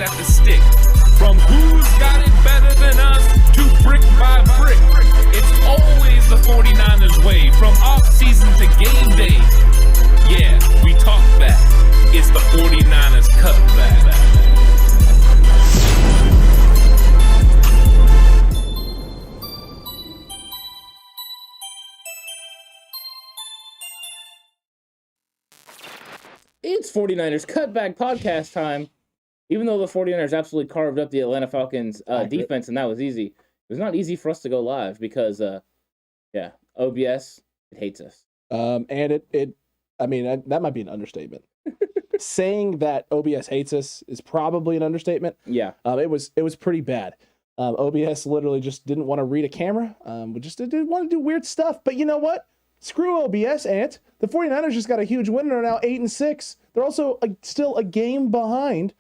at the stick. From who's got it better than us to brick by brick. It's always the 49ers way, from off-season to game day. Yeah, we talk back. It's the 49ers Cutback. It's 49ers Cutback Podcast time. Even though the 49ers absolutely carved up the Atlanta Falcons defense, and that was easy, it was not easy for us to go live because, OBS, it hates us. And that might be an understatement. Saying that OBS hates us is probably an understatement. Yeah. It was pretty bad. OBS literally just didn't want to read a camera. We just didn't want to do weird stuff. But you know what? Screw OBS, Ant. The 49ers just got a huge win. They're now 8-6. They're also still a game behind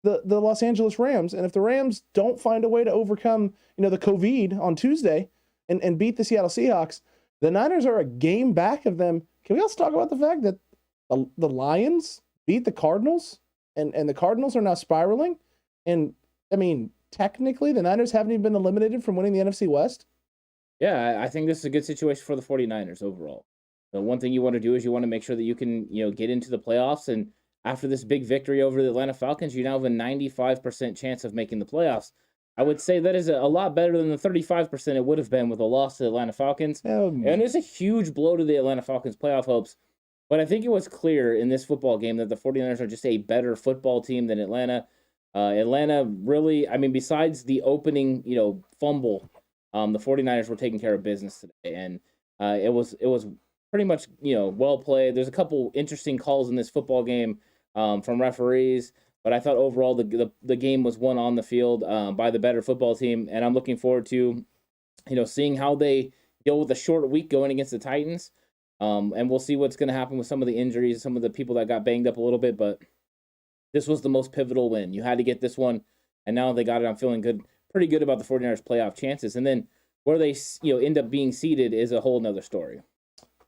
the Los Angeles Rams. And if the Rams don't find a way to overcome, the COVID on Tuesday and beat the Seattle Seahawks, the Niners are a game back of them. Can we also talk about the fact that the Lions beat the Cardinals and the Cardinals are now spiraling? And technically the Niners haven't even been eliminated from winning the NFC West. Yeah, I think this is a good situation for the 49ers overall. The one thing you want to do is you want to make sure that you can, get into the playoffs. And after this big victory over the Atlanta Falcons, you now have a 95% chance of making the playoffs. I would say that is a lot better than the 35% it would have been with a loss to the Atlanta Falcons. And it's a huge blow to the Atlanta Falcons' playoff hopes. But I think it was clear in this football game that the 49ers are just a better football team than Atlanta. Atlanta really, besides the opening, fumble, the 49ers were taking care of business today. And it was pretty much, well played. There's a couple interesting calls in this football game from referees, but I thought overall the game was won on the field by the better football team, and I'm looking forward to, seeing how they deal with a short week going against the Titans, and we'll see what's going to happen with some of the injuries, some of the people that got banged up a little bit, but this was the most pivotal win. You had to get this one, and now they got it. I'm feeling pretty good about the 49ers playoff chances, and then where they end up being seated is a whole nother story.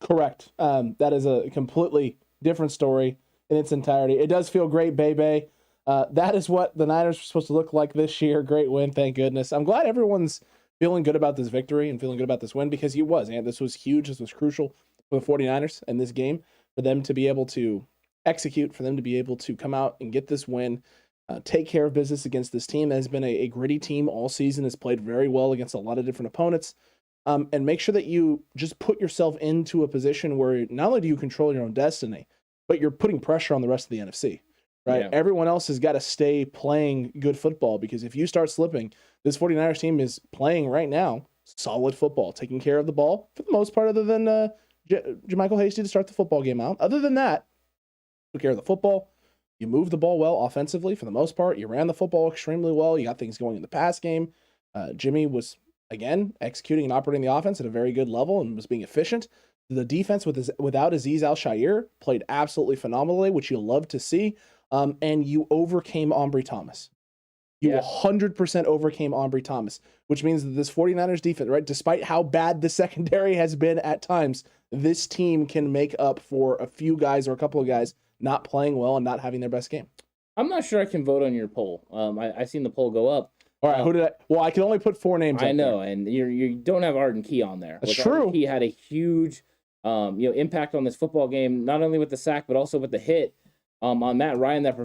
Correct. That is a completely different story in its entirety. It does feel great, baby. That is what the Niners were supposed to look like this year. Great win, thank goodness. I'm glad everyone's feeling good about this victory and feeling good about this win because this was huge. This was crucial for the 49ers in this game, for them to be able to execute, for them to be able to come out and get this win, take care of business against this team that has been a gritty team all season, has played very well against a lot of different opponents. And make sure that you just put yourself into a position where not only do you control your own destiny, but you're putting pressure on the rest of the NFC, right? Yeah. Everyone else has got to stay playing good football because if you start slipping, this 49ers team is playing right now solid football, taking care of the ball for the most part, other than JaMychal Hasty to start the football game out. Other than that, took care of the football. You moved the ball well offensively for the most part. You ran the football extremely well. You got things going in the pass game. Jimmy was, again, executing and operating the offense at a very good level and was being efficient. The defense without Azeez Al-Shaair played absolutely phenomenally, which you love to see. And you overcame Ambry Thomas. You 100% overcame Ambry Thomas, which means that this 49ers defense, right, despite how bad the secondary has been at times, this team can make up for a few guys or a couple of guys not playing well and not having their best game. I'm not sure I can vote on your poll. I seen the poll go up. All right, who did I? Well, I can only put 4 names. I know, and you don't have Arden Key on there. That's true. He had a huge, impact on this football game, not only with the sack but also with the hit on Matt Ryan that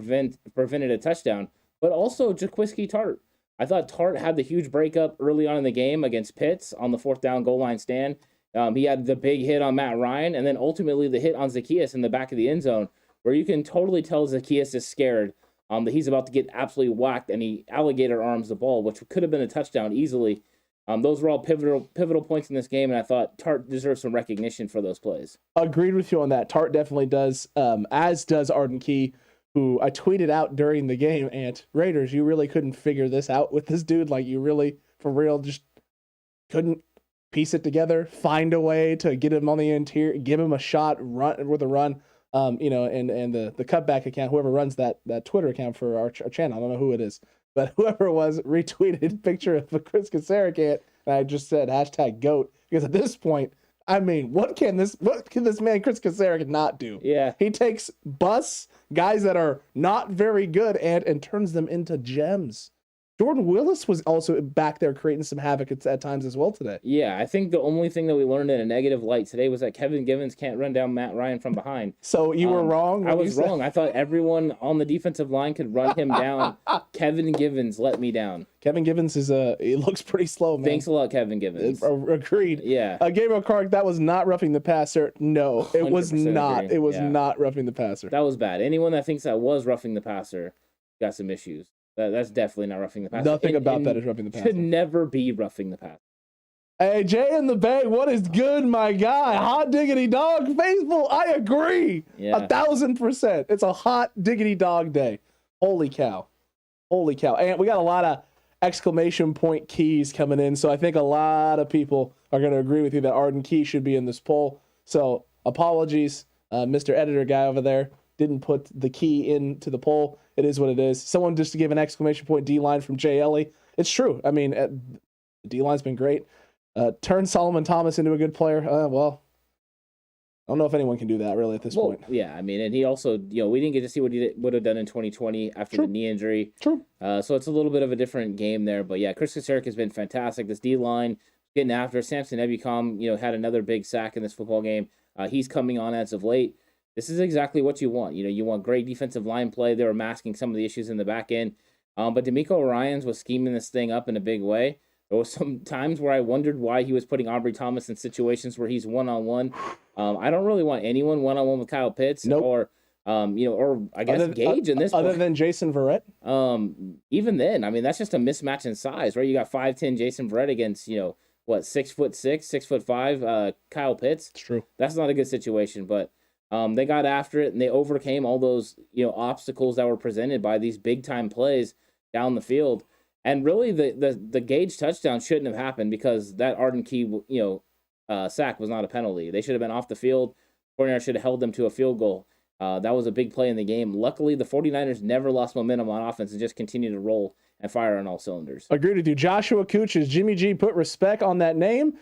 prevented a touchdown, but also Jaquiski Tartt. I thought Tartt had the huge breakup early on in the game against Pitts on the 4th down goal line stand. He had the big hit on Matt Ryan, and then ultimately the hit on Zaccheaus in the back of the end zone, where you can totally tell Zaccheaus is scared. That he's about to get absolutely whacked, and he alligator arms the ball, which could have been a touchdown easily. Those were all pivotal points in this game, and I thought Tartt deserves some recognition for those plays. Agreed with you on that. Tartt definitely does, as does Arden Key, who I tweeted out during the game, and Raiders, you really couldn't figure this out with this dude. Like, you really, for real, just couldn't piece it together, find a way to get him on the interior, give him a shot, run with a run. And the Cutback account, whoever runs that Twitter account for our channel, I don't know who it is, but whoever it was retweeted a picture of a Chris Kasarik, and I just said #GOAT, because at this point, I mean, what can this man Chris Kaczmarek not do? Yeah. He takes guys that are not very good and turns them into gems. Jordan Willis was also back there creating some havoc at times as well today. Yeah, I think the only thing that we learned in a negative light today was that Kevin Givens can't run down Matt Ryan from behind. So you were wrong? I was wrong. I thought everyone on the defensive line could run him down. Kevin Givens let me down. Kevin Givens he looks pretty slow, man. Thanks a lot, Kevin Givens. Agreed. Yeah. Gabriel Clark, that was not roughing the passer. No, it was not. Agree. It was not roughing the passer. That was bad. Anyone that thinks that was roughing the passer got some issues. That's definitely not roughing the passer. Nothing about that is roughing the passer. Should never be roughing the passer. Hey, Jay in the Bay, what is good, my guy? Hot diggity dog, faithful. I agree. Yeah. 1,000%. It's a hot diggity dog day. Holy cow. Holy cow. And we got a lot of exclamation point keys coming in, so I think a lot of people are going to agree with you that Arden Key should be in this poll. So apologies, Mr. Editor guy over there didn't put the key into the poll. It is what it is. Someone just to give an exclamation point D-line from Jay Ellie. It's true. I mean, the D-line's been great. Turn Solomon Thomas into a good player. Well, I don't know if anyone can do that really at this point. Yeah, I mean, and he also, we didn't get to see what he would have done in 2020 after the knee injury. True. So it's a little bit of a different game there. But yeah, Chris Kaczmarek has been fantastic. This D-line getting after. Samson Ebukam, had another big sack in this football game. He's coming on as of late. This is exactly what you want. You want great defensive line play. They were masking some of the issues in the back end. But D'Amico Ryans was scheming this thing up in a big way. There was some times where I wondered why he was putting Aubrey Thomas in situations where he's one-on-one. I don't really want anyone one-on-one with Kyle Pitts or I guess Gage in this. Other than Jason Verrett? Even then, I mean, that's just a mismatch in size, right? You got 5'10" Jason Verrett against, 6'6", 6'5" Kyle Pitts. It's true. That's not a good situation, but they got after it and they overcame all those, obstacles that were presented by these big-time plays down the field. And really, the Gage touchdown shouldn't have happened because that Arden Key, sack was not a penalty. They should have been off the field. 49ers should have held them to a field goal. That was a big play in the game. Luckily, the 49ers never lost momentum on offense and just continued to roll and fire on all cylinders. Agreed with you. Joshua Cooch, Jimmy G put respect on that name?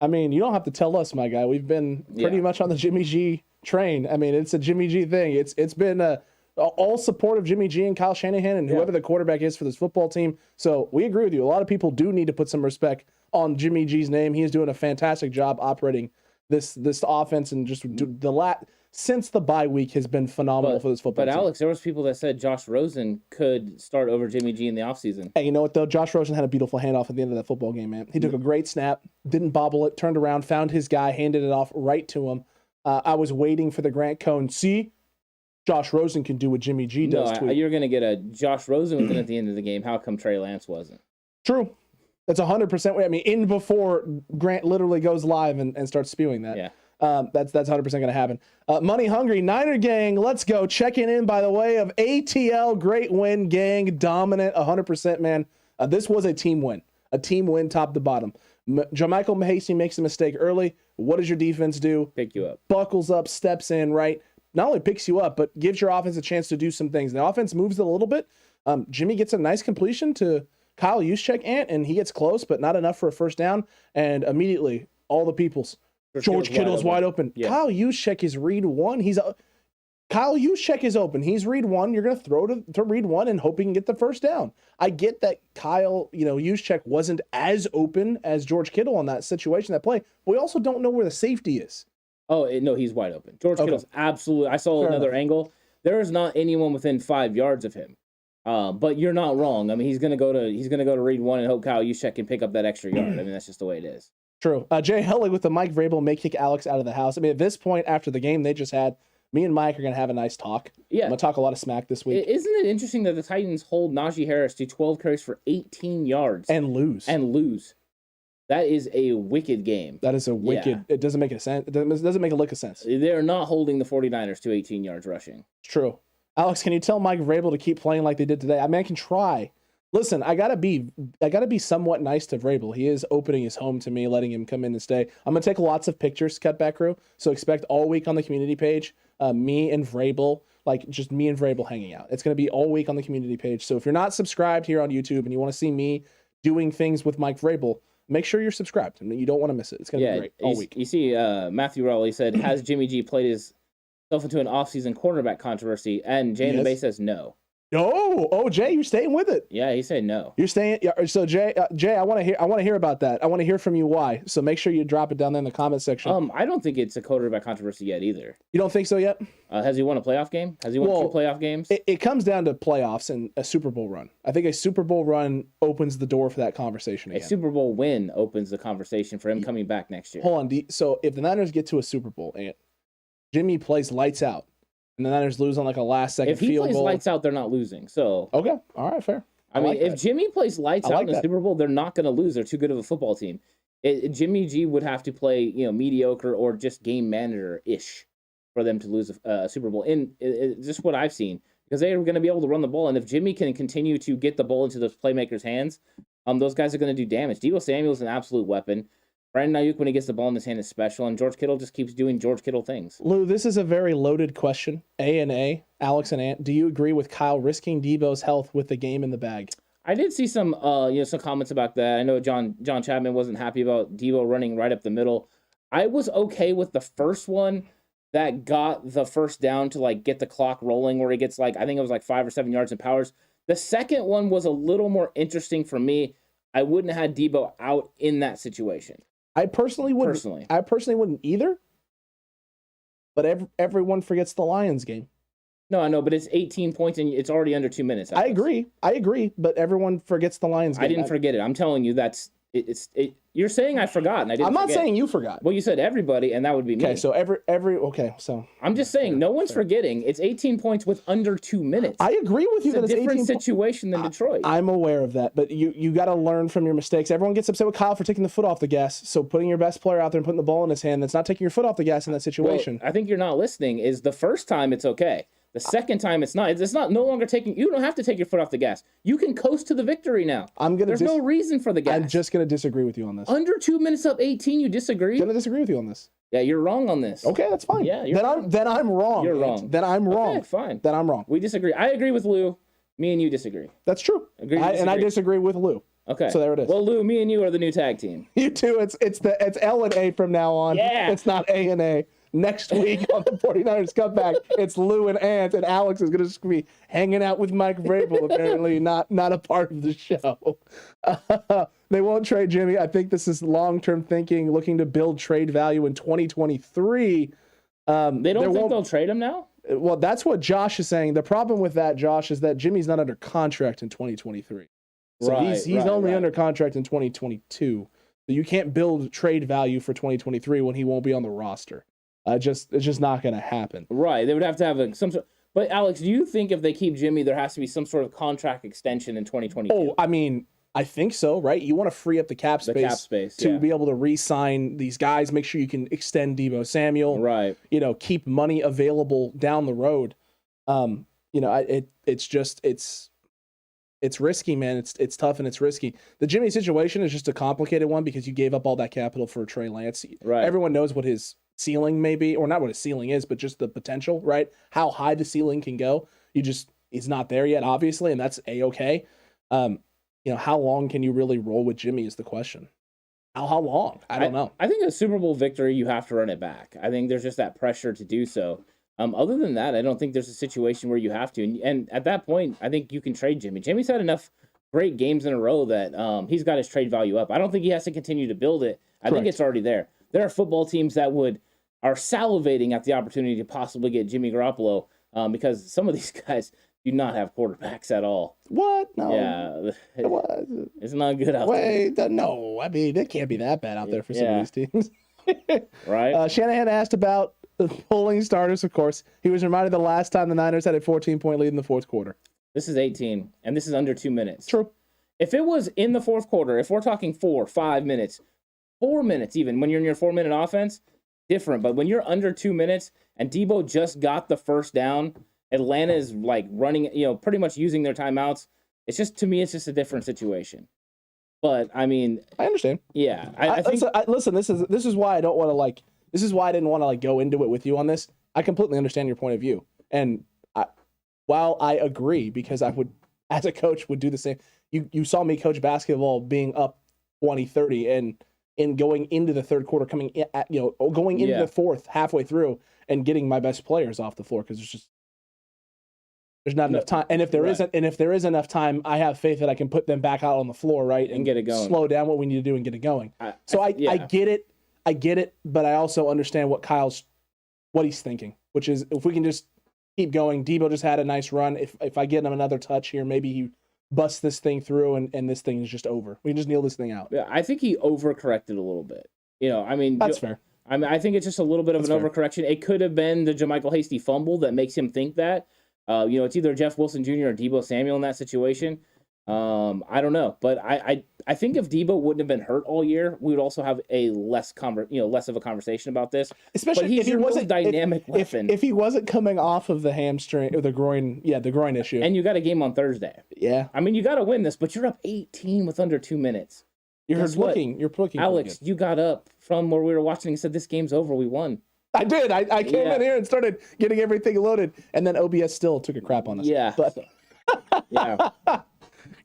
I mean, you don't have to tell us, my guy. We've been pretty much on the Jimmy G train. I mean, it's a Jimmy G thing. It's been all support of Jimmy G and Kyle Shanahan and whoever the quarterback is for this football team. So we agree with you. A lot of people do need to put some respect on Jimmy G's name. He is doing a fantastic job operating this offense and just since the bye week has been phenomenal for this football team. But Alex, there was people that said Josh Rosen could start over Jimmy G in the offseason. Hey, you know what though? Josh Rosen had a beautiful handoff at the end of that football game, man. He took a great snap, didn't bobble it, turned around, found his guy, handed it off right to him. I was waiting for the Grant Cohn. See, Josh Rosen can do what Jimmy G does. You're going to get a Josh Rosen within at the end of the game. How come Trey Lance wasn't? True. That's 100%. I mean, in before Grant literally goes live and starts spewing that. Yeah. That's 100% going to happen. Money Hungry Niner Gang, let's go. Checking in by the way of ATL. Great win, gang. Dominant, 100%, man. This was a team win. A team win top to bottom. JaMychal Mahasey makes a mistake early. What does your defense do? Pick you up. Buckles up, steps in, right? Not only picks you up, but gives your offense a chance to do some things. The offense moves a little bit. Jimmy gets a nice completion to Kyle Juszczyk, and he gets close, but not enough for a first down. And immediately, all the people's George Kittle's wide open. Yeah. Kyle Juszczyk is read one. Kyle Juszczyk is open. He's read one. You're going to throw to read one and hope he can get the first down. I get that Kyle, Juszczyk wasn't as open as George Kittle on that situation, that play. But we also don't know where the safety is. Oh, no, he's wide open. George Kittle's absolutely. I saw another angle. There is not anyone within 5 yards of him. But you're not wrong. I mean, he's gonna go to read one and hope Kyle Juszczyk can pick up that extra yard. I mean, that's just the way it is. True. Jay Hellig with the Mike Vrabel may kick Alex out of the house. I mean, at this point after the game they just had, me and Mike are gonna have a nice talk. Yeah, I'm gonna talk a lot of smack this week. Isn't it interesting that the Titans hold Najee Harris to 12 carries for 18 yards and lose? That is a wicked game. That is a wicked. Yeah. It doesn't make a sense. It doesn't make a lick of sense. They're not holding the 49ers to 18 yards rushing. It's true. Alex, can you tell Mike Vrabel to keep playing like they did today? I mean, I can try. Listen, I gotta be somewhat nice to Vrabel. He is opening his home to me, letting him come in and stay. I'm gonna take lots of pictures, Cutback Crew. So expect all week on the community page, me and Vrabel, just me and Vrabel hanging out. It's gonna be all week on the community page. So if you're not subscribed here on YouTube and you want to see me doing things with Mike Vrabel, make sure you're subscribed. I mean, you don't want to miss it. It's going to be great all week. You see, Matthew Rowley said, has Jimmy G played himself into an offseason cornerback controversy? And Jay in the Bay says no. Oh, Jay, you're staying with it. Yeah, he said no. You're staying. Yeah, so Jay, I want to hear about that. I want to hear from you why. So make sure you drop it down there in the comment section. I don't think it's a quarterback controversy yet either. You don't think so yet? Has he won a playoff game? Has he won 2 playoff games? It comes down to playoffs and a Super Bowl run. I think a Super Bowl run opens the door for that conversation again. A Super Bowl win opens the conversation for him coming back next year. Hold on. So if the Niners get to a Super Bowl and Jimmy plays lights out, and the Niners lose on like a last-second field goal. If he plays lights out, they're not losing. So okay, all right, fair. I mean, if Jimmy plays lights out in the Super Bowl, they're not going to lose. They're too good of a football team. Jimmy G would have to play, mediocre or just game manager-ish for them to lose a Super Bowl. And just what I've seen, because they are going to be able to run the ball. And if Jimmy can continue to get the ball into those playmakers' hands, those guys are going to do damage. Deebo Samuel's an absolute weapon. Brandon Ayuk, when he gets the ball in his hand, is special, and George Kittle just keeps doing George Kittle things. Lou, this is a very loaded question. A, Alex and Ant, do you agree with Kyle risking Deebo's health with the game in the bag? I did see some comments about that. I know John Chapman wasn't happy about Deebo running right up the middle. I was okay with the first one that got the first down to get the clock rolling, where he gets I think it was 5 or 7 yards in powers. The second one was a little more interesting for me. I wouldn't have had Deebo out in that situation. I personally wouldn't. I personally wouldn't either. But everyone forgets the Lions game. No, I know, but it's 18 points and it's already under 2 minutes. I agree, but everyone forgets the Lions game. I didn't forget it. I'm telling you, you're saying I forgot, and I didn't. I'm not saying you forgot. Well, you said everybody, and that would be me. Okay, so so I'm just saying no one's forgetting. It's 18 points with under 2 minutes. I agree with you. It's a different situation than Detroit. I'm aware of that, but you got to learn from your mistakes. Everyone gets upset with Kyle for taking the foot off the gas. So putting your best player out there and putting the ball in his hand, that's not taking your foot off the gas in that situation. Well, I think you're not listening. Is the first time it's okay. The second time it's not. It's not no longer taking. You don't have to take your foot off the gas. You can coast to the victory now. There's no reason for the gas. I'm just gonna disagree with you on this. Under 2 minutes up 18, you disagree? I'm gonna disagree with you on this. Yeah, you're wrong on this. Okay, that's fine. Yeah, then I'm wrong. You're wrong. Then I'm wrong. Okay, fine. Then I'm wrong. We disagree. I agree with Lou. Me and you disagree. That's true. And I disagree with Lou. Okay. So there it is. Well, Lou, me and you are the new tag team. You two. It's L and A from now on. Yeah. It's not A and A. Next week on the 49ers Cutback, it's Lou and Ant, and Alex is going to be hanging out with Mike Vrabel, apparently not a part of the show. They won't trade Jimmy. I think this is long-term thinking, looking to build trade value in 2023. They don't think they'll trade him now? Well, that's what Josh is saying. The problem with that, Josh, is that Jimmy's not under contract in 2023. So he's only under contract in 2022. So you can't build trade value for 2023 when he won't be on the roster. It's just not going to happen. Right. They would have to have some sort. But Alex, do you think if they keep Jimmy, there has to be some sort of contract extension in 2022? Oh, I mean, I think so, right? You want to free up the cap space to be able to re-sign these guys. Make sure you can extend Deebo Samuel. Right. Keep money available down the road. It's risky, man. It's tough and it's risky. The Jimmy situation is just a complicated one because you gave up all that capital for Trey Lance. Right. Everyone knows what his ceiling may be, or not what his ceiling is, but just the potential, right? How high the ceiling can go. He's not there yet, obviously, and that's A-okay. How long can you really roll with Jimmy is the question. How long? I don't know. I think a Super Bowl victory, you have to run it back. I think there's just that pressure to do so. Other than that, I don't think there's a situation where you have to. And at that point, I think you can trade Jimmy. Jimmy's had enough great games in a row that he's got his trade value up. I don't think he has to continue to build it. I think it's already there. There are football teams that are salivating at the opportunity to possibly get Jimmy Garoppolo because some of these guys do not have quarterbacks at all. What? No. Yeah. What? It's not good out there. No. I mean, it can't be that bad out there for some of these teams. Right. Shanahan asked about pulling starters, of course. He was reminded the last time the Niners had a 14-point lead in the fourth quarter. This is 18, and this is under 2 minutes. True. If it was in the fourth quarter, if we're talking 4, 5 minutes, 4 minutes even, when you're in your 4-minute offense, different. But when you're under 2 minutes and Deebo just got the first down, Atlanta is running, pretty much using their timeouts. It's just, to me, it's just a different situation. But I mean, I understand. Yeah, I think. Listen, this is why I don't want to This is why I didn't want to go into it with you on this. I completely understand your point of view, and while I agree, because I would, as a coach, would do the same. You saw me coach basketball being up 20, 30, and in going into the third quarter, going into the fourth halfway through and getting my best players off the floor because there's not enough time. And if there is enough time, I have faith that I can put them back out on the floor, right, and get it going. Slow down what we need to do and get it going. I get it, but I also understand what he's thinking, which is if we can just keep going. Debo just had a nice run. If I get him another touch here, maybe he busts this thing through and this thing is just over. We can just kneel this thing out. Yeah, I think he overcorrected a little bit. That's fair. I think it's just a little bit of an overcorrection. It could have been the JaMychal Hasty fumble that makes him think that. It's either Jeff Wilson Jr. or Debo Samuel in that situation. I don't know, but I think if Debo wouldn't have been hurt all year, we would also have a less of a conversation about this. Especially if he wasn't dynamic weapon. If he wasn't coming off of the hamstring or the groin issue. And you got a game on Thursday. Yeah. I mean, you got to win this, but you're up 18 with under 2 minutes. You're looking. Alex, you got up from where we were watching and said, this game's over. We won. I did. I came in here and started getting everything loaded, and then OBS still took a crap on us. Yeah. But yeah.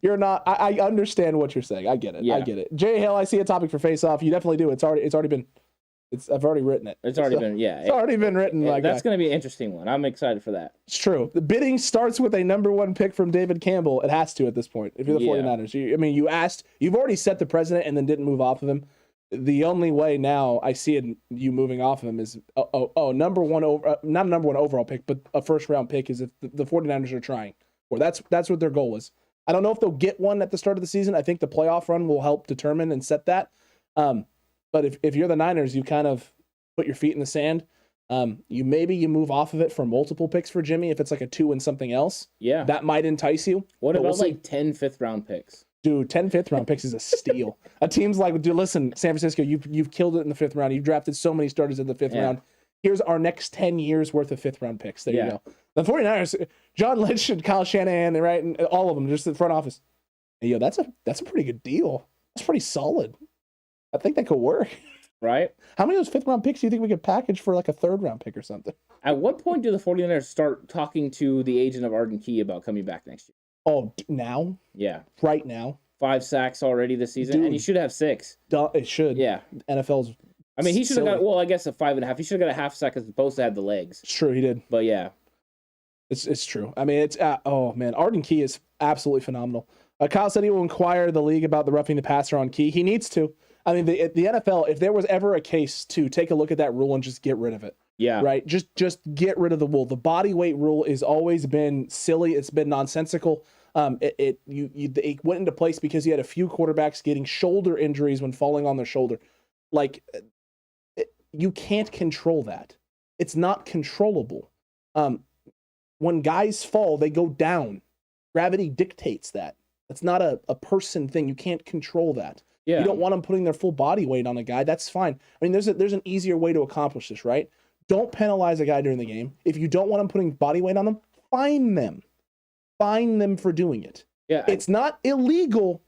You're not. I understand what you're saying. I get it. Yeah. I get it. Jay Hill, I see a topic for Face Off. You definitely do. I've already written it. It's already been. Yeah. It's already been written. That's going to be an interesting one. I'm excited for that. It's true. The bidding starts with a number 1 pick from David Campbell. It has to at this point. If you're the 49ers, you asked. You've already set the president and then didn't move off of him. The only way now I see you moving off of him is number 1 not a number 1 overall pick, but a first round pick is if the 49ers are trying. Or that's what their goal is. I don't know if they'll get one at the start of the season. I think the playoff run will help determine and set that. But if you're the Niners, you kind of put your feet in the sand. You move off of it for multiple picks for Jimmy. If it's like a 2 and something else, that might entice you. What about 10 fifth-round picks? Dude, 10 fifth-round picks is a steal. A team's like, dude, listen, San Francisco, you've killed it in the 5th round. You've drafted so many starters in the 5th round. Here's our next 10 years worth of 5th-round picks. There you go. The 49ers, John Lynch and Kyle Shanahan, right, and all of them, just the front office. Hey, that's a pretty good deal. That's pretty solid. I think that could work. Right? How many of those 5th-round picks do you think we could package for like a 3rd-round pick or something? At what point do the 49ers start talking to the agent of Arden Key about coming back next year? Oh, now? Yeah. Right now? 5 sacks already this season, and he should have 6. It should. Yeah. NFL's I mean, he should have got, I guess a 5.5. He should have got a half sack as opposed to had the legs. It's true, he did. But yeah. It's true. I mean, it's Arden Key is absolutely phenomenal. Kyle said he will inquire the league about the roughing the passer on Key. He needs to. I mean, the NFL, if there was ever a case to take a look at that rule and just get rid of it. Yeah. Right? Just get rid of the rule. The body weight rule has always been silly. It's been nonsensical. It went into place because you had a few quarterbacks getting shoulder injuries when falling on their shoulder. You can't control that. It's not controllable. When guys fall, they go down. Gravity dictates that. That's not a person thing. You can't control that. Yeah. You don't want them putting their full body weight on a guy. That's fine. I mean, there's an easier way to accomplish this, right? Don't penalize a guy during the game. If you don't want them putting body weight on them, fine them. Fine them for doing it. Yeah, it's not illegal,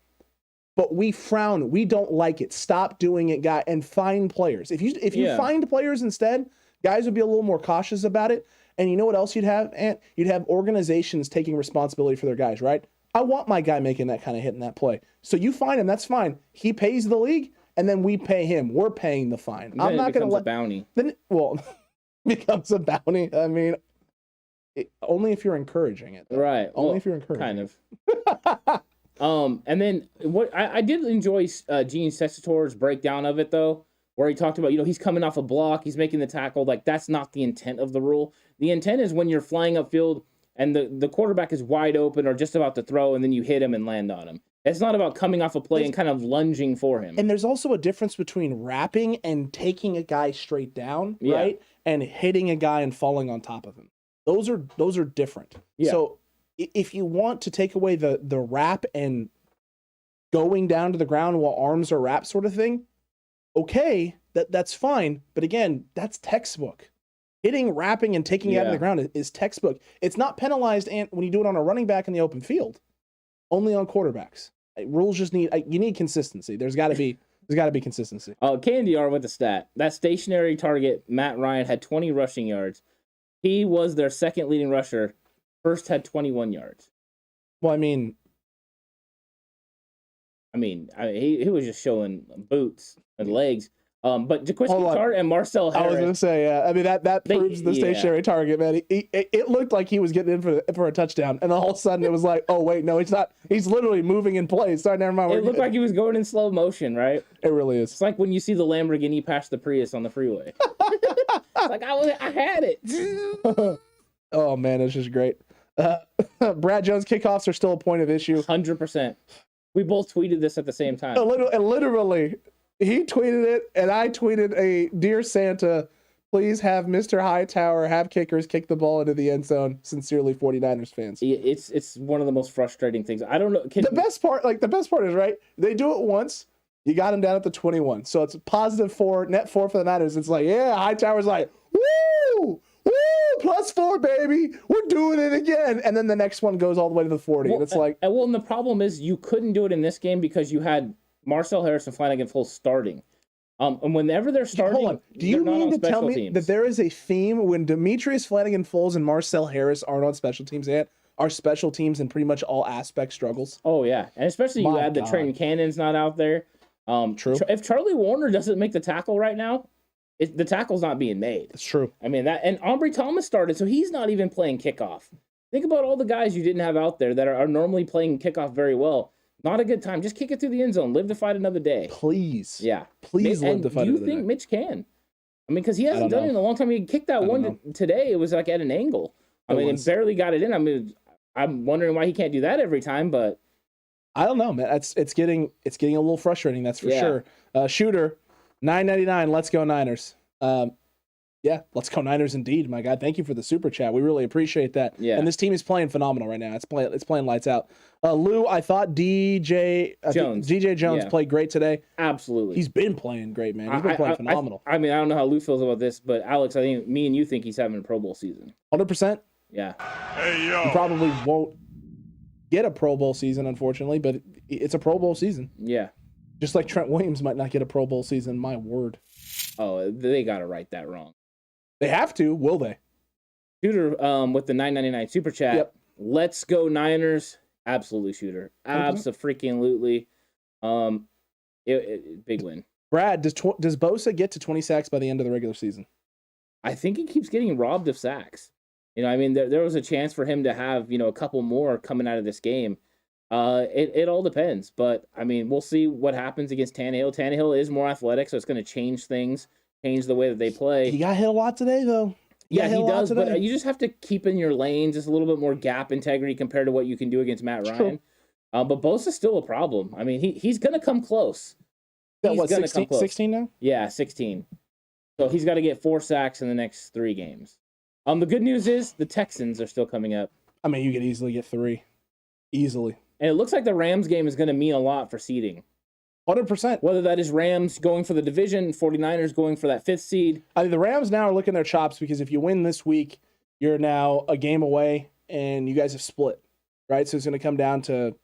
but we frown. We don't like it. Stop doing it, guy, and find players. If you find players instead, guys would be a little more cautious about it. And you know what else you'd have? And you'd have organizations taking responsibility for their guys, right? I want my guy making that kind of hit in that play. So you find him, that's fine. He pays the league, and then we pay him. We're paying the fine. I'm not going to let a bounty. Then becomes a bounty. I mean, only if you're encouraging it, though. Right? Only if you're encouraging. Kind of. And then what I did enjoy Gene Sestator's breakdown of it, though, where he talked about, he's coming off a block, he's making the tackle. Like, that's not the intent of the rule. The intent is when you're flying upfield and the quarterback is wide open or just about to throw, and then you hit him and land on him. It's not about coming off a play and kind of lunging for him. And there's also a difference between wrapping and taking a guy straight down, right? And hitting a guy and falling on top of him. Those are different. Yeah. So if you want to take away the wrap and going down to the ground while arms are wrapped sort of thing, okay, that's fine. But again, that's textbook. Hitting, wrapping, and taking it out of the ground is textbook. It's not penalized and when you do it on a running back in the open field. Only on quarterbacks. Rules just you need consistency. There's got to be consistency. KNDR with the stat. That stationary target, Matt Ryan, had 20 rushing yards. He was their second leading rusher. First had 21 yards. Well, I mean, I mean, he was just showing boots and legs. But Jaquiski Tartt and Marcel Harris. I was going to say, I mean, that proves the stationary target, man. It looked like he was getting in for a touchdown, and all of a sudden it was like, oh, wait, no, he's not. He's literally moving in place. Sorry, never mind. It looked like he was going in slow motion, right? It really is. It's like when you see the Lamborghini pass the Prius on the freeway. It's like, I had it. Oh, man, it's just great. Brad Jones kickoffs are still a point of issue. 100%. We both tweeted this at the same time. Literally, he tweeted it, and I tweeted a Dear Santa, please have Mr. Hightower have kickers kick the ball into the end zone. Sincerely, 49ers fans. It's one of the most frustrating things. I don't know. The best part is, right, they do it once. You got him down at the 21. So it's +4, net 4 for the Niners. It's like, yeah, Hightower's like, woo! Woo! +4, baby! We're doing it again. And then the next one goes all the way to the 40. And it's like... and the problem is you couldn't do it in this game because you had Marcel Harris and Flanagan full starting. And whenever they're starting, hold on. Do you mean to tell me that there is a theme when Demetrius Flanagan Foles and Marcel Harris aren't on special teams yet? Our special teams in pretty much all aspects struggles? Oh, yeah. And especially you add the Trenton Cannon's not out there. True. If Charlie Warner doesn't make the tackle right now, the tackle's not being made. It's true. I mean, and Ambry Thomas started, so he's not even playing kickoff. Think about all the guys you didn't have out there that are normally playing kickoff very well. Not a good time. Just kick it through the end zone. Live to fight another day. Please. Yeah. Please live to fight another day. Do you think Mitch can? I mean, because he hasn't done it in a long time. He kicked that one today. It was like at an angle. I mean, he barely got it in. I mean, I'm wondering why he can't do that every time, but... I don't know, man. It's getting a little frustrating, that's for sure. Shooter, $9.99. Let's go Niners. Yeah, let's go Niners indeed, my God. Thank you for the super chat. We really appreciate that. Yeah. And this team is playing phenomenal right now. It's playing lights out. Lou, I thought DJ Jones played great today. Absolutely. He's been playing great, man. He's been playing phenomenal. I mean, I don't know how Lou feels about this, but Alex, I think me and you think he's having a Pro Bowl season. 100%. Yeah. Hey, yo. He probably won't get a Pro Bowl season, unfortunately, but it's a Pro Bowl season. Yeah. Just like Trent Williams might not get a Pro Bowl season, my word. Oh, they got to right that wrong. They have to, will they? Shooter with the $9.99 super chat. Yep. Let's go Niners. Absolutely, Shooter. Abso-freaking-lutely. Big win. Brad, does Bosa get to 20 sacks by the end of the regular season? I think he keeps getting robbed of sacks. You know, I mean, there was a chance for him to have, a couple more coming out of this game. It all depends. But, I mean, we'll see what happens against Tannehill. Tannehill is more athletic, so it's going to change things, change the way that they play. He got hit a lot today, though. Yeah, he does, but you just have to keep in your lane, just a little bit more gap integrity compared to what you can do against Matt Ryan. But Bosa's still a problem. I mean, he's going to come close. He's going to come close. 16 now? Yeah, 16. So he's got to get 4 sacks in the next 3 games. The good news is the Texans are still coming up. I mean, you could easily get 3. Easily. And it looks like the Rams game is going to mean a lot for seeding. 100%. Whether that is Rams going for the division, 49ers going for that 5th seed. I mean, the Rams now are licking their chops because if you win this week, you're now a game away and you guys have split, right? So it's going to come down to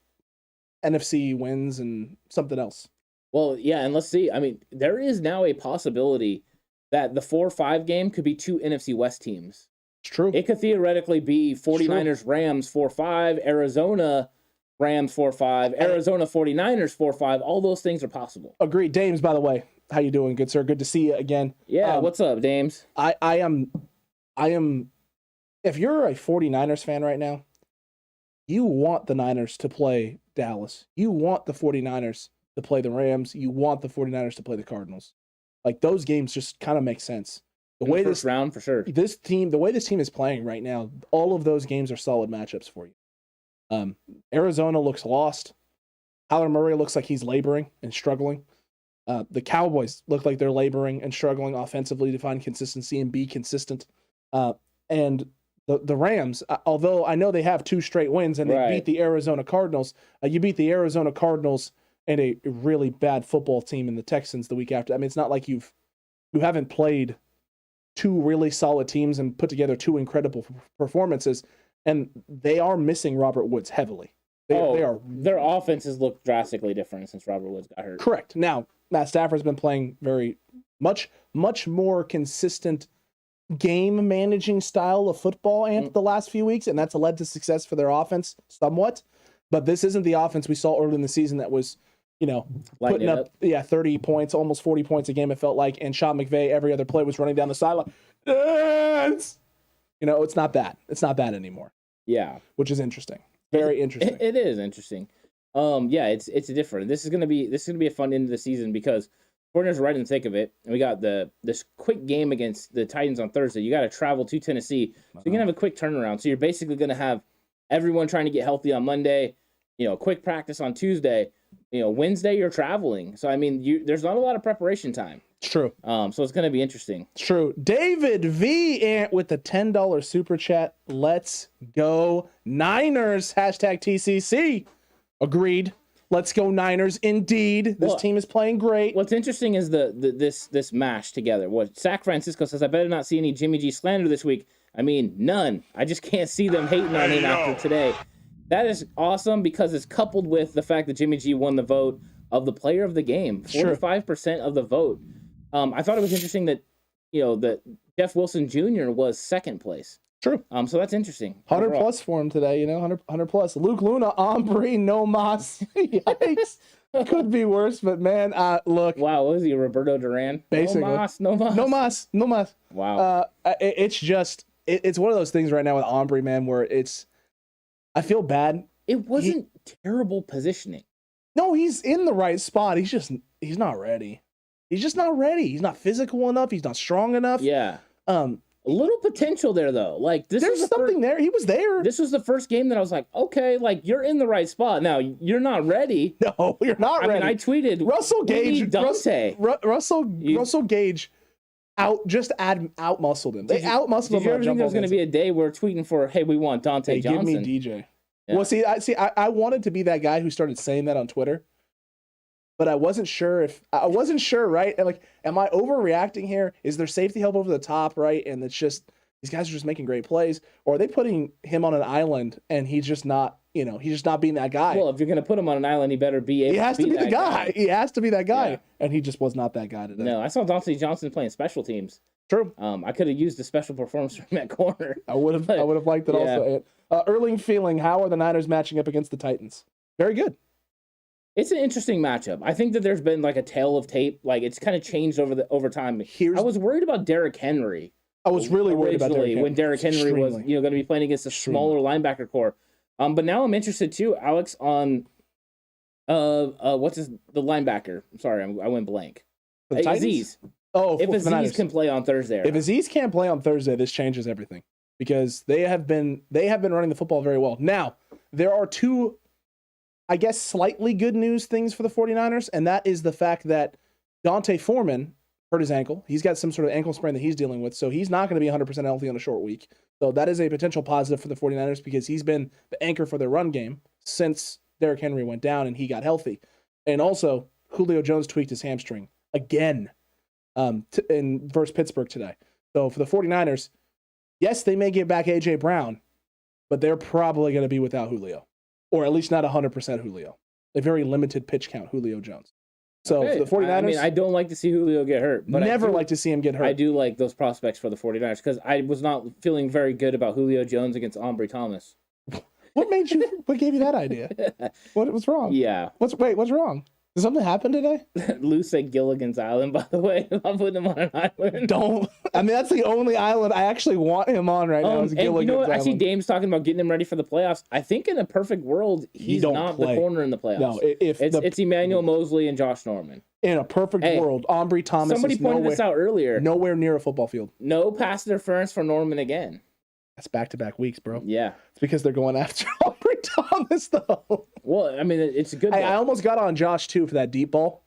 NFC wins and something else. Well, yeah, and let's see. I mean, there is now a possibility that the 4-5 game could be 2 NFC West teams. It's true. It could theoretically be 49ers, Rams 4-5, Arizona Rams 4-5, Arizona 49ers 4-5. All those things are possible. Agreed. Dames, by the way, how you doing, good sir? Good to see you again. Yeah, what's up, Dames? I am. If you're a 49ers fan right now, you want the Niners to play Dallas. You want the 49ers to play the Rams. You want the 49ers to play the Cardinals. Like, those games just kind of make sense. The way this round, for sure. The way this team is playing right now, all of those games are solid matchups for you. Arizona looks lost. Kyler Murray looks like he's laboring and struggling. The Cowboys look like they're laboring and struggling offensively to find consistency and be consistent. And the Rams, although I know they have 2 straight wins and they beat the Arizona Cardinals, you beat the Arizona Cardinals and a really bad football team in the Texans the week after. I mean, it's not like you haven't played 2 really solid teams and put together 2 incredible performances. And they are missing Robert Woods heavily. Their offenses look drastically different since Robert Woods got hurt. Correct. Now, Matt Stafford's been playing very much more consistent game managing style of football the last few weeks, and that's led to success for their offense somewhat. But this isn't the offense we saw early in the season that was, putting up 30 points, almost 40 points a game, it felt like, and Sean McVay every other play was running down the sideline. It's not that. It's not that anymore. Yeah. Which is interesting. Very interesting. It is interesting. It's different. This is gonna be a fun end of the season because 49ers are right in the thick of it. And we got this quick game against the Titans on Thursday. You got to travel to Tennessee. So you're going to have a quick turnaround. So you're basically going to have everyone trying to get healthy on Monday, quick practice on Tuesday. Wednesday you're traveling. So, I mean, there's not a lot of preparation time. It's true. So it's going to be interesting. It's true. David V. Ant with the $10 super chat. Let's go Niners. Hashtag TCC. Agreed. Let's go Niners, indeed. This team is playing great. What's interesting is this mash together. What Sac Francisco says, I better not see any Jimmy G slander this week. I mean, none. I just can't see them hating on him after today. That is awesome because it's coupled with the fact that Jimmy G won the vote of the player of the game. 45% of the vote. I thought it was interesting that, that Jeff Wilson Jr. was second place. True. So that's interesting. 100 plus for him today, 100 plus. Luke Luna, Ombre, no mas. Yikes. Could be worse, but man, look. Wow, what was he, Roberto Duran? Basically. No mas. Wow. It's just, it's one of those things right now with Ombre, man, where I feel bad. It wasn't terrible positioning. No, he's in the right spot. He's not ready. He's just not ready. He's not physical enough. He's not strong enough. Yeah. A little potential there, though. Like there's something there. He was there. This was the first game that I was like, okay, like you're in the right spot. Now you're not ready. No, you're not ready. I mean, I tweeted Russell Gage. Dante. Russell Gage out muscled him. They out muscled him. Did you ever think there was going to be a day where tweeting for, hey, we want Dante Johnson? Give me DJ. Yeah. Well, I wanted to be that guy who started saying that on Twitter. But I wasn't sure, right? And am I overreacting here? Is there safety help over the top, right? And it's just, these guys are just making great plays. Or are they putting him on an island and he's just not, he's just not being that guy? Well, if you're going to put him on an island, he better be able to be that guy. He has to be that guy. Yeah. And he just was not that guy today. No, I saw Dante Johnson playing special teams. True. I could have used a special performance from that corner. I would have liked it also. Erling Feeling, how are the Niners matching up against the Titans? Very good. It's an interesting matchup. I think that there's been like a tale of tape. Like it's kind of changed over time. I was worried about Derrick Henry. I was really worried about Derrick Henry. When Derrick Henry was going to be playing against a smaller linebacker core. But now I'm interested too, Alex, on the linebacker. I'm sorry, I went blank. Aziz. Oh, if Aziz can play on Thursday. If Aziz can't play on Thursday, this changes everything because they have been running the football very well. Now there are two, I guess, slightly good news things for the 49ers, and that is the fact that Dante Foreman hurt his ankle. He's got some sort of ankle sprain that he's dealing with, so he's not going to be 100% healthy on a short week. So that is a potential positive for the 49ers because he's been the anchor for their run game since Derrick Henry went down and he got healthy. And also, Julio Jones tweaked his hamstring again versus Pittsburgh today. So for the 49ers, yes, they may get back A.J. Brown, but they're probably going to be without Julio. Or at least not 100% Julio. A very limited pitch count, Julio Jones. So for the 49ers... I mean, I don't like to see Julio get hurt. But never like to see him get hurt. I do like those prospects for the 49ers because I was not feeling very good about Julio Jones against Ombre Thomas. What gave you that idea? What's wrong? Yeah. What's wrong? Did something happen today? Lou said Gilligan's Island, by the way. I'm putting him on an island. That's the only island I actually want him on right now is Gilligan's Island. I see Dame's talking about getting him ready for the playoffs. I think in a perfect world, he's not the corner in the playoffs. No, it's Emmanuel Mosley and Josh Norman. In a perfect world, Ombre Thomas somebody pointed this out earlier. Nowhere near a football field. No pass interference for Norman again. That's back-to-back weeks, bro. Yeah. It's because they're going after Ombre Thomas, though. Well, I mean, it's a good... I almost got on Josh, too, for that deep ball.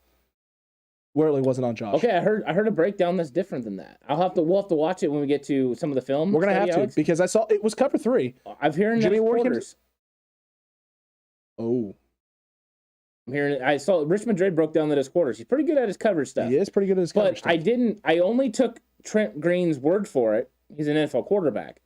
Weirdly wasn't on Josh. Okay, I heard a breakdown that's different than that. We'll have to watch it when we get to some of the film. We're gonna have to because I saw it was cover 3. I'm hearing Jimmy quarters. Oh, I'm hearing. I saw Rich Madrid broke down that his quarters. He's pretty good at his coverage stuff. He is pretty good at his coverage stuff. I only took Trent Green's word for it. He's an NFL quarterback.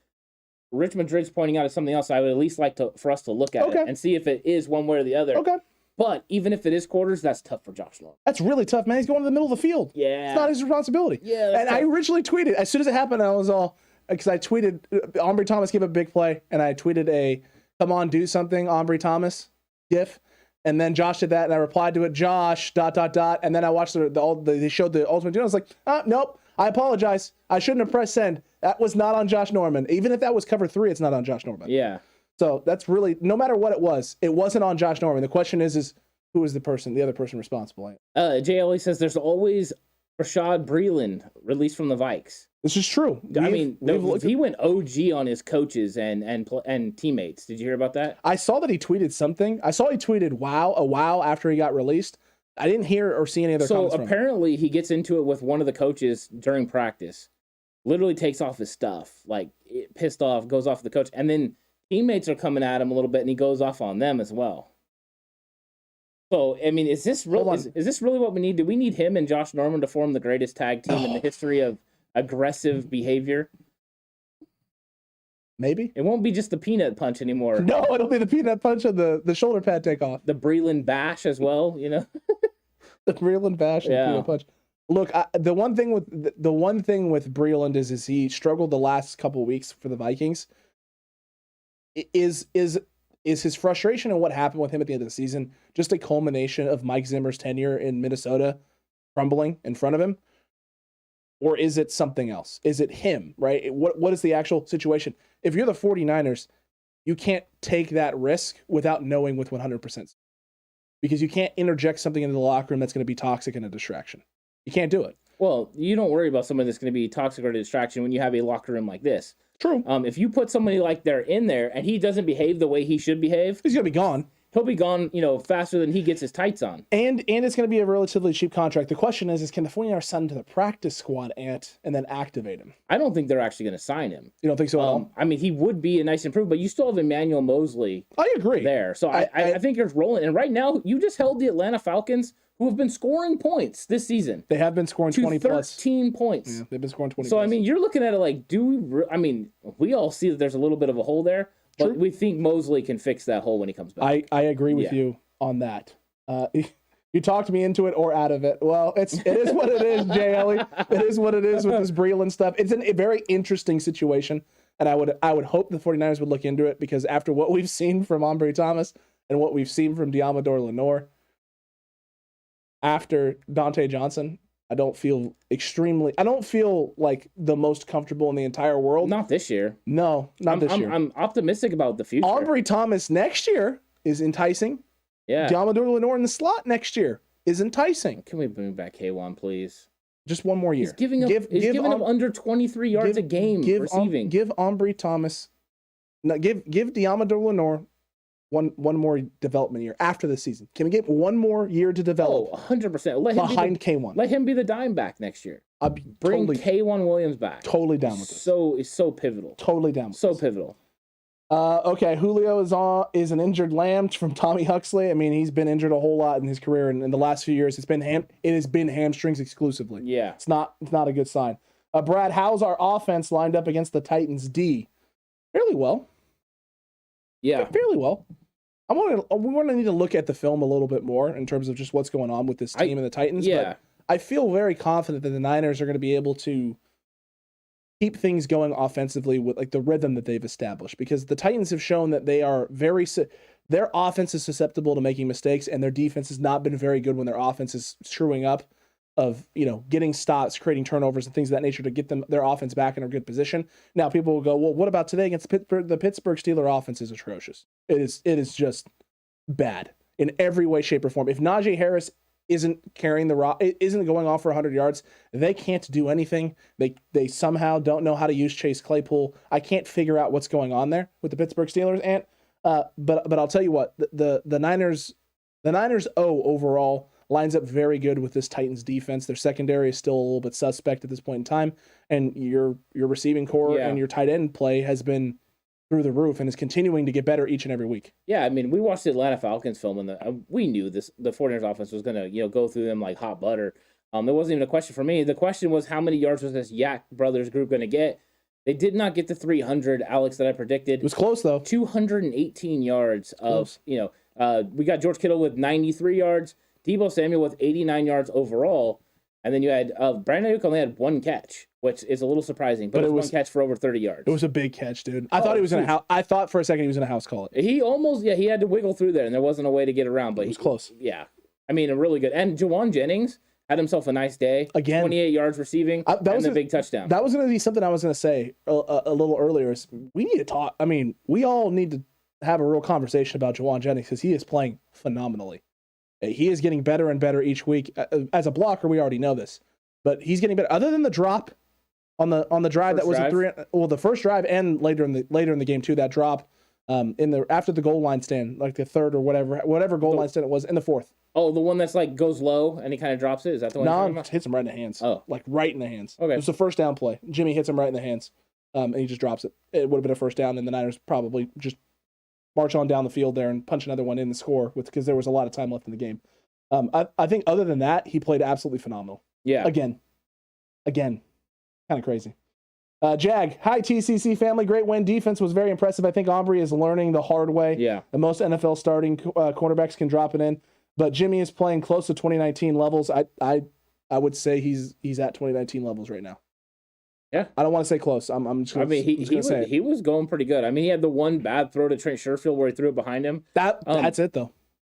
Rich Madrid's pointing out something else. I would at least like for us to look at it and see if it is one way or the other. Okay. But even if it is quarters, that's tough for Josh Norman. That's really tough, man. He's going to the middle of the field. Yeah. It's not his responsibility. Yeah. And I originally tweeted, as soon as it happened, I was all, because I tweeted, Ombre Thomas gave a big play, and I tweeted a, come on, do something, Ombre Thomas gif. And then Josh did that, and I replied to it, Josh, ... And then I watched they showed the ultimate duo. I was like, nope, I apologize. I shouldn't have pressed send. That was not on Josh Norman. Even if that was cover 3, it's not on Josh Norman. Yeah. So that's really, no matter what it wasn't on Josh Norman. The question is who is the other person responsible? JLE says there's always Rashad Breeland released from the Vikes. This is true. He went OG on his coaches and teammates. Did you hear about that? I saw that he tweeted something. I saw he tweeted wow after he got released. I didn't hear or see any other comments from him. So apparently he gets into it with one of the coaches during practice, literally takes off his stuff, like pissed off, goes off the coach, and then teammates are coming at him a little bit and he goes off on them as well. So, I mean, is this really what we need? Do we need him and Josh Norman to form the greatest tag team in the history of aggressive behavior? Maybe. It won't be just the peanut punch anymore. No, it'll be the peanut punch and the shoulder pad takeoff. The Breeland bash as well, The Breeland bash and the peanut punch. Look, the one thing with Breeland is he struggled the last couple weeks for the Vikings. Is his frustration and what happened with him at the end of the season just a culmination of Mike Zimmer's tenure in Minnesota crumbling in front of him? Or is it something else? Is it him, right? What is the actual situation? If you're the 49ers, you can't take that risk without knowing with 100%. Because you can't interject something into the locker room that's going to be toxic and a distraction. You can't do it. Well, you don't worry about somebody that's going to be toxic or a distraction when you have a locker room like this. True. If you put somebody like they're in there and he doesn't behave the way he should behave, he's going to be gone. He'll be gone, faster than he gets his tights on. And it's going to be a relatively cheap contract. The question is can the 49ers sign him to the practice squad, and then activate him? I don't think they're actually going to sign him. You don't think so at all? I mean, he would be a nice improvement, but you still have Emmanuel Mosley. I agree. There. So I think you're rolling. And right now, you just held the Atlanta Falcons, who have been scoring points this season. They have been scoring 20 plus. 13 points. Yeah, they've been scoring 20 So, plus. I mean, you're looking at it like, we all see that there's a little bit of a hole there, but True. we think Mosley can fix that hole when he comes back. I agree with you on that. You talked me into it or out of it. Well, it is what it is, Jay Ellie. It is what it is with this Breeland stuff. It's a very interesting situation, and I would hope the 49ers would look into it, because after what we've seen from Ambry Thomas and what we've seen from Diamador Lenore, after Dante Johnson, I don't feel like the most comfortable in the entire world. Not this year. No, not this year. I'm optimistic about the future. Ambry Thomas next year is enticing. Yeah. Diamador Lenore in the slot next year is enticing. Can we bring back K1, please? Just one more year. He's giving up under 23 yards a game receiving. Give Ambry Thomas, give Diamador Lenore one more development year after the season. Can we get one more year to develop? Oh, 100%. Behind K1. Let him be the dime back next year. I'll be Bring K1 Williams back. Totally down with this. It's so pivotal. Totally down with so this. Pivotal. Okay, Julio is an injured lamb from Tommy Huxley. I mean, he's been injured a whole lot in his career, and in the last few years, it has been hamstrings exclusively. Yeah, it's not a good sign. Brad, how's our offense lined up against the Titans D? Fairly well. Yeah, fairly well. We're going to need to look at the film a little bit more in terms of just what's going on with this team and the Titans. Yeah, but I feel very confident that the Niners are going to be able to keep things going offensively with like the rhythm that they've established, because the Titans have shown that they are their offense is susceptible to making mistakes, and their defense has not been very good when their offense is screwing up of, getting stops, creating turnovers and things of that nature to get their offense back in a good position. Now people will go, well, what about today against the Pittsburgh Steelers offense is atrocious. It is just bad in every way, shape, or form. If Najee Harris isn't carrying the rock, isn't going off for 100 yards, they can't do anything. They somehow don't know how to use Chase Claypool. I can't figure out what's going on there with the Pittsburgh Steelers. And but I'll tell you what, the Niners overall lines up very good with this Titans defense. Their secondary is still a little bit suspect at this point in time, and your receiving core and your tight end play has been through the roof and is continuing to get better each and every week. Yeah, I mean, we watched the Atlanta Falcons film, and we knew the 49ers offense was going to go through them like hot butter. There wasn't even a question for me. The question was, how many yards was this Yak Brothers group going to get? They did not get the 300, Alex, that I predicted. It was close, though. 218 yards of, we got George Kittle with 93 yards, Deebo Samuel with 89 yards overall. And then you had Brandon Ayuk only had one catch, which is a little surprising, but it was one catch for over 30 yards. It was a big catch, dude. I thought he was I thought for a second he was in a house call. He almost, he had to wiggle through there, and there wasn't a way to get around, but it was close. Yeah. I mean, a really good. And Juwan Jennings had himself a nice day. Again, 28 yards receiving, and a big touchdown. That was going to be something I was going to say a little earlier. Is we need to talk. I mean, we all need to have a real conversation about Juwan Jennings because he is playing phenomenally. He is getting better and better each week. As a blocker, we already know this. But he's getting better. Other than the drop on the drive that was the first drive and later in the game too, that drop after the goal line stand, like the third or whatever goal line stand it was in the fourth. Oh, the one that's like goes low and he kind of drops it. Is that the one? No, hits him right in the hands. Oh, like right in the hands. Okay, it was the first down play. Jimmy hits him right in the hands, and he just drops it. It would have been a first down, and the Niners probably just march on down the field there and punch another one in the score because there was a lot of time left in the game. I think other than that, he played absolutely phenomenal. Yeah. Again, kind of crazy. Jag, hi TCC family, great win. Defense was very impressive. I think Aubrey is learning the hard way. Yeah. And most NFL starting cornerbacks can drop it in, but Jimmy is playing close to 2019 levels. I would say he's at 2019 levels right now. Yeah. I don't want to say close. I'm just gonna, he was going pretty good. I mean, he had the one bad throw to Trent Sherfield where he threw it behind him. That's it though.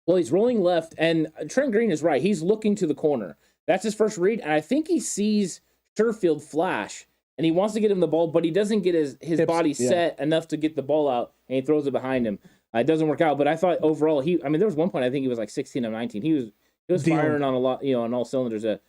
Well, he's rolling left, and Trent Green is right. He's looking to the corner. That's his first read, and I think he sees Sherfield flash, and he wants to get him the ball, but he doesn't get his body set enough to get the ball out, and he throws it behind him. It doesn't work out, but I thought overall there was one point I think he was like 16 of 19. He was firing on a lot, on all cylinders. A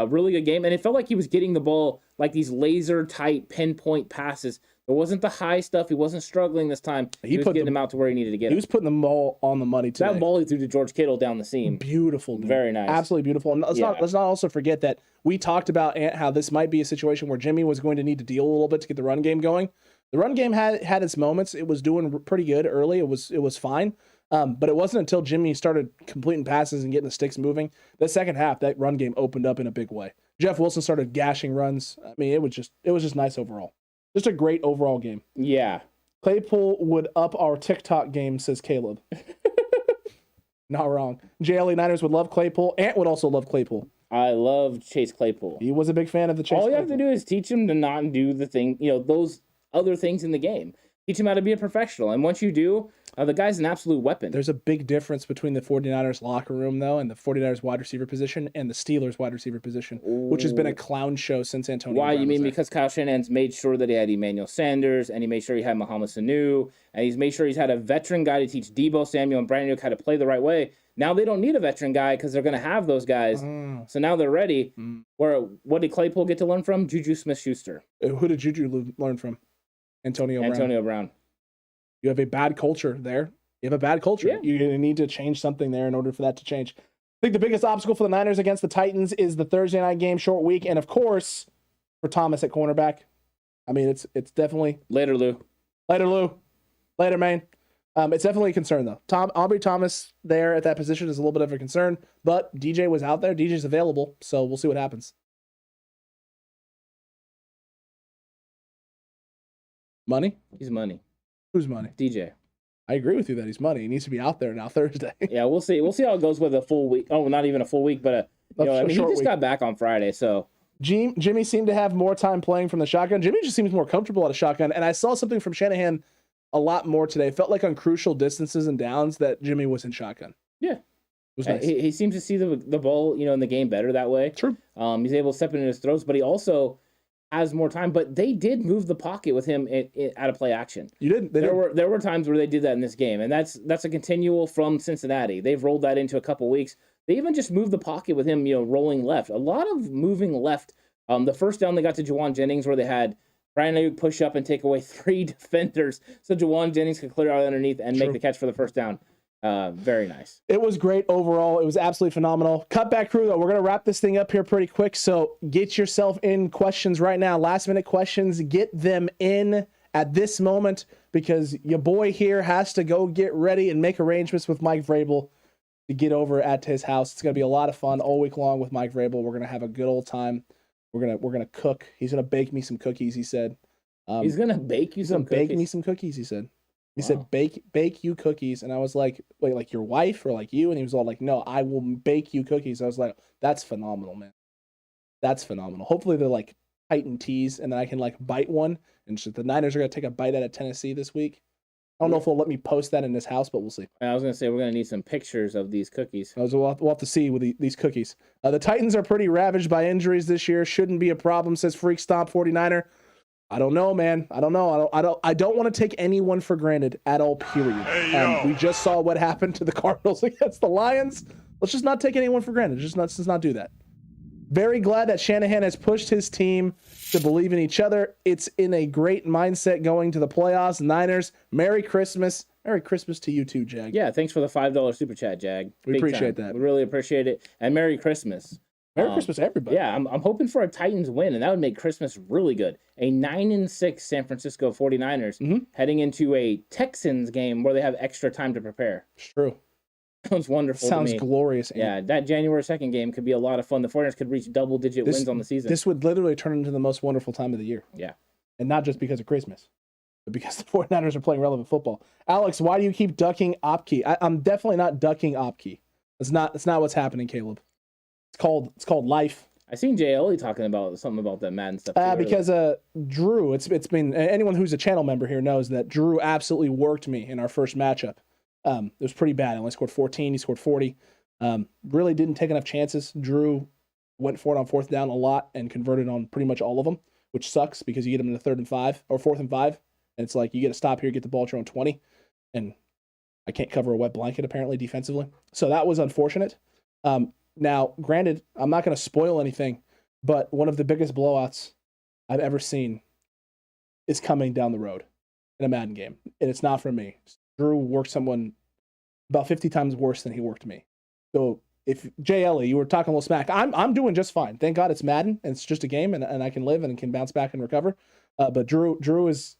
really good game, and it felt like he was getting the ball like these laser tight pinpoint passes. It wasn't the high stuff. He wasn't struggling this time. He was getting him out to where he needed to get him. He was putting the ball on the money today. That ball he threw to George Kittle down the seam. Beautiful. Dude. Very nice. Absolutely beautiful. And let's not also forget that we talked about how this might be a situation where Jimmy was going to need to deal a little bit to get the run game going. The run game had its moments. It was doing pretty good early. It was fine. But it wasn't until Jimmy started completing passes and getting the sticks moving. The second half, that run game opened up in a big way. Jeff Wilson started gashing runs. I mean, it was just nice overall. Just a great overall game. Yeah. Claypool would up our TikTok game, says Caleb. Not wrong. JLE Niners would love Claypool. Ant would also love Claypool. I love Chase Claypool. He was a big fan of the Chase All you Claypool. have to do is teach him to not do the thing, those other things in the game. Teach him how to be a professional. And once you do, the guy's an absolute weapon. There's a big difference between the 49ers locker room, though, and the 49ers wide receiver position and the Steelers wide receiver position, which has been a clown show since Antonio Brown. Why? You mean because Kyle Shanahan's made sure that he had Emmanuel Sanders, and he made sure he had Mohamed Sanu, and he's made sure he's had a veteran guy to teach Deebo Samuel and Brandon Ayuk how to play the right way. Now they don't need a veteran guy because they're going to have those guys. So now they're ready. What did Claypool get to learn from? Juju Smith-Schuster. Who did Juju learn from? Antonio Brown. You have a bad culture there. You have a bad culture. Yeah. You're going to need to change something there in order for that to change. I think the biggest obstacle for the Niners against the Titans is the Thursday night game, short week, and of course, for Thomas at cornerback. I mean, it's definitely... Later, Lou. Later, man. It's definitely a concern, though. Aubrey Thomas there at that position is a little bit of a concern, but DJ was out there. DJ's available, so we'll see what happens. Money? He's money. Who's money? DJ. I agree with you that he's money. He needs to be out there now Thursday. Yeah, we'll see. We'll see how it goes with a full week. Oh, not even a full week, but he just got back on Friday, so. Jimmy seemed to have more time playing from the shotgun. Jimmy just seems more comfortable at a shotgun, and I saw something from Shanahan a lot more today. It felt like on crucial distances and downs that Jimmy was in shotgun. Yeah. It was nice. He seems to see the ball, in the game better that way. True. He's able to step into his throws, but he also has more time. But they did move the pocket with him at a play action. You didn't. There were times where they did that in this game, and that's a continual from Cincinnati. They've rolled that into a couple weeks. They even just moved the pocket with him, rolling left. A lot of moving left. The first down they got to Juwan Jennings where they had Brandon Ayuk push up and take away 3 defenders so Juwan Jennings could clear out underneath and make the catch for the first down. Very nice. It was great overall. It was absolutely phenomenal. Cutback crew, though, we're going to wrap this thing up here pretty quick, so get yourself in questions right now. Last-minute questions, get them in at this moment because your boy here has to go get ready and make arrangements with Mike Vrabel to get over at his house. It's going to be a lot of fun all week long with Mike Vrabel. We're going to have a good old time. We're gonna cook. He's gonna bake me some cookies. He said. He's gonna bake you some. Bake me some cookies. He said. He said bake you cookies, and I was like, wait, like your wife or like you? And he was all like, no, I will bake you cookies. I was like, that's phenomenal, man. That's phenomenal. Hopefully they're like Titan teas, and then I can like bite one. And just, the Niners are going to take a bite out of Tennessee this week. I don't know if they'll let me post that in this house, but we'll see. I was going to say we're going to need some pictures of these cookies. We'll have to see with these cookies. The Titans are pretty ravaged by injuries this year. Shouldn't be a problem, says Freak Stomp 49er. I don't know, man. I don't know. I don't want to take anyone for granted at all, period. We just saw what happened to the Cardinals against the Lions. Let's just not take anyone for granted. Let's not do that. Very glad that Shanahan has pushed his team to believe in each other. It's in a great mindset going to the playoffs. Niners, Merry Christmas. Merry Christmas to you too, Jag. Yeah, thanks for the $5 super chat, Jag. We appreciate that. We really appreciate it. And Merry Christmas. Merry Christmas, everybody. Yeah, I'm hoping for a Titans win, and that would make Christmas really good. A 9-6 San Francisco 49ers heading into a Texans game where they have extra time to prepare. True. Sounds wonderful to me. Sounds glorious. Yeah, that January 2nd game could be a lot of fun. The 49ers could reach double-digit wins on the season. This would literally turn into the most wonderful time of the year. Yeah. And not just because of Christmas, but because the 49ers are playing relevant football. Alex, why do you keep ducking Opke? I'm definitely not ducking Opke. That's not what's happening, Caleb. It's called life. I seen Jay Ellie talking about something about that Madden stuff. Because Drew, it's been, anyone who's a channel member here knows that Drew absolutely worked me in our first matchup. It was pretty bad. I only scored 14. He scored 40. Really didn't take enough chances. Drew went for it on 4th down a lot and converted on pretty much all of them, which sucks because you get him in the 3rd and 5 or 4th and 5. And it's like you get to stop here, get the ball at your own 20. And I can't cover a wet blanket apparently defensively. So that was unfortunate. Now, granted, I'm not going to spoil anything, but one of the biggest blowouts I've ever seen is coming down the road in a Madden game. And it's not from me. Drew worked someone about 50 times worse than he worked me. So if Jay Ellie, you were talking a little smack, I'm doing just fine. Thank God it's Madden and it's just a game and I can live and can bounce back and recover. But Drew has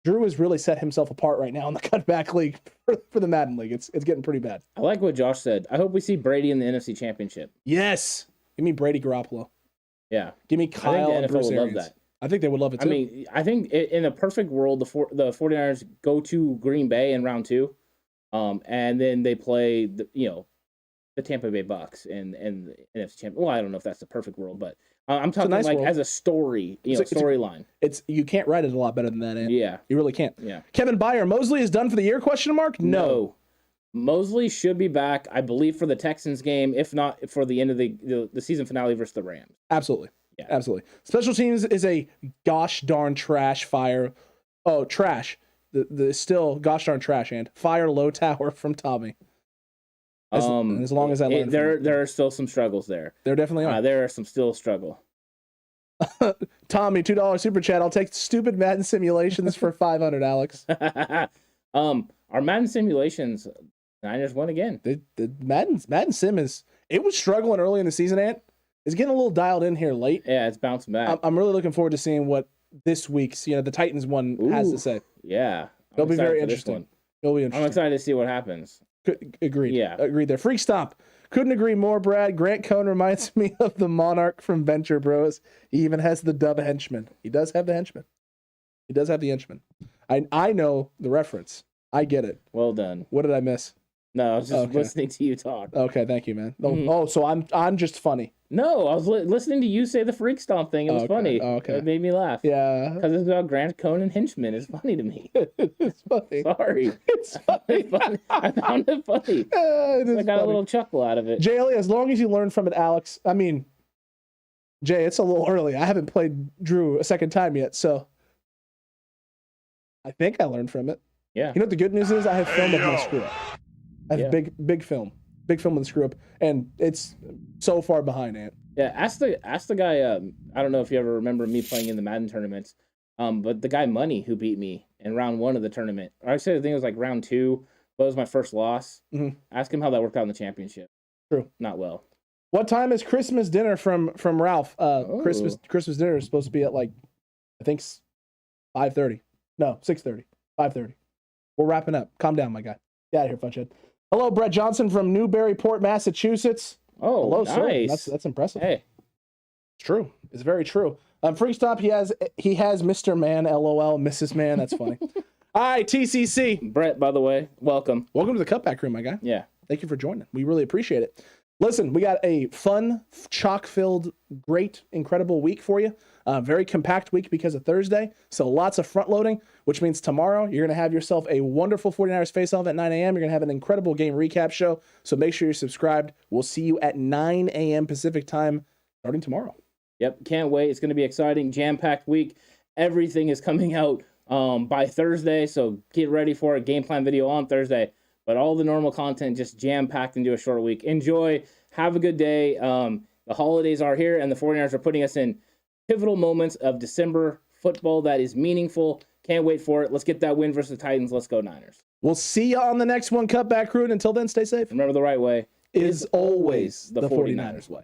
really set himself apart right now in the cutback league for the Madden league. It's getting pretty bad. I like what Josh said. I hope we see Brady in the NFC Championship. Yes. Give me Brady Garoppolo. Yeah. Give me Kyle and Bruce would Arians. love that. I think they would love it too. I mean, I think in a perfect world, the 49ers go to Green Bay in round 2, and then they play the Tampa Bay Bucks and the NFC Championship. Well, I don't know if that's the perfect world, but I'm talking nice like world. as a story, storyline. You can't write it a lot better than that, Ant. Yeah, you really can't. Yeah. Kevin Byer, Mosley is done for the year? ? No. Mosley should be back, I believe, for the Texans game, if not for the end of the season finale versus the Rams. Absolutely. Yeah. Absolutely. Special teams is a gosh darn trash fire. Oh, trash. The still gosh darn trash and fire low tower from Tommy. As long as I learn. There are still some struggles there. There definitely are. There are some still struggle. Tommy, $2 super chat. I'll take stupid Madden simulations for 500, Alex. Our Madden simulations, Niners won again. The Madden sim it was struggling early in the season, Ant. It's getting a little dialed in here late. Yeah, it's bouncing back. I'm really looking forward to seeing what this week's, the Titans one has to say. Yeah. It'll be very interesting. It'll be interesting. I'm excited to see what happens. Agreed. Yeah. Agreed there. Freak Stomp. Couldn't agree more, Brad. Grant Cohn reminds me of the Monarch from Venture Bros. He even has the dub henchman. He does have the henchman. I know the reference. I get it. Well done. What did I miss? No, I was just listening to you talk. Okay, thank you, man. Oh, so I'm just funny. No, I was listening to you say the Freak Stomp thing. It was funny. Okay. It made me laugh. Yeah. Because it's about Grant Cohn and Henchman. It's funny to me. It's funny. Sorry. It's funny. I found it funny. I got a little chuckle out of it. Jay Ellie, as long as you learn from it, Alex. I mean, Jay, it's a little early. I haven't played Drew a second time yet, so I think I learned from it. Yeah. You know what the good news is? I have film of my screw up. I have big film of the screw up, and it's so far behind, Ant. Yeah, ask the guy. I don't know if you ever remember me playing in the Madden tournaments, but the guy Money who beat me in round 1 of the tournament. Or I think it was like round 2, but it was my first loss. Mm-hmm. Ask him how that worked out in the championship. True. Not well. What time is Christmas dinner from Ralph? Christmas dinner is supposed to be at I think 5:30. No, 6:30. 5:30. We're wrapping up. Calm down, my guy. Get out of here, Funchhead. Hello, Brett Johnson from Newburyport, Massachusetts. Oh, hello, nice. Sir. That's impressive. Hey, it's true. It's very true. Freak Stop. He has Mr. Man. LOL. Mrs. Man. That's funny. All right, TCC. Brett, by the way, welcome. Welcome to the Cutback Room, my guy. Yeah. Thank you for joining. We really appreciate it. Listen, we got a fun, chalk-filled, great, incredible week for you. Very compact week because of Thursday. So lots of front loading, which means tomorrow you're going to have yourself a wonderful 49ers face-off at 9 a.m. You're going to have an incredible game recap show. So make sure you're subscribed. We'll see you at 9 a.m. Pacific time starting tomorrow. Yep, can't wait. It's going to be exciting, jam-packed week. Everything is coming out by Thursday, so get ready for a game plan video on Thursday. But all the normal content just jam-packed into a short week. Enjoy. Have a good day. The holidays are here, and the 49ers are putting us in pivotal moments of December football that is meaningful. Can't wait for it. Let's get that win versus the Titans. Let's go Niners. We'll see you on the next one, Cutback Crew. And until then, stay safe. Remember, the right way is always the 49ers way.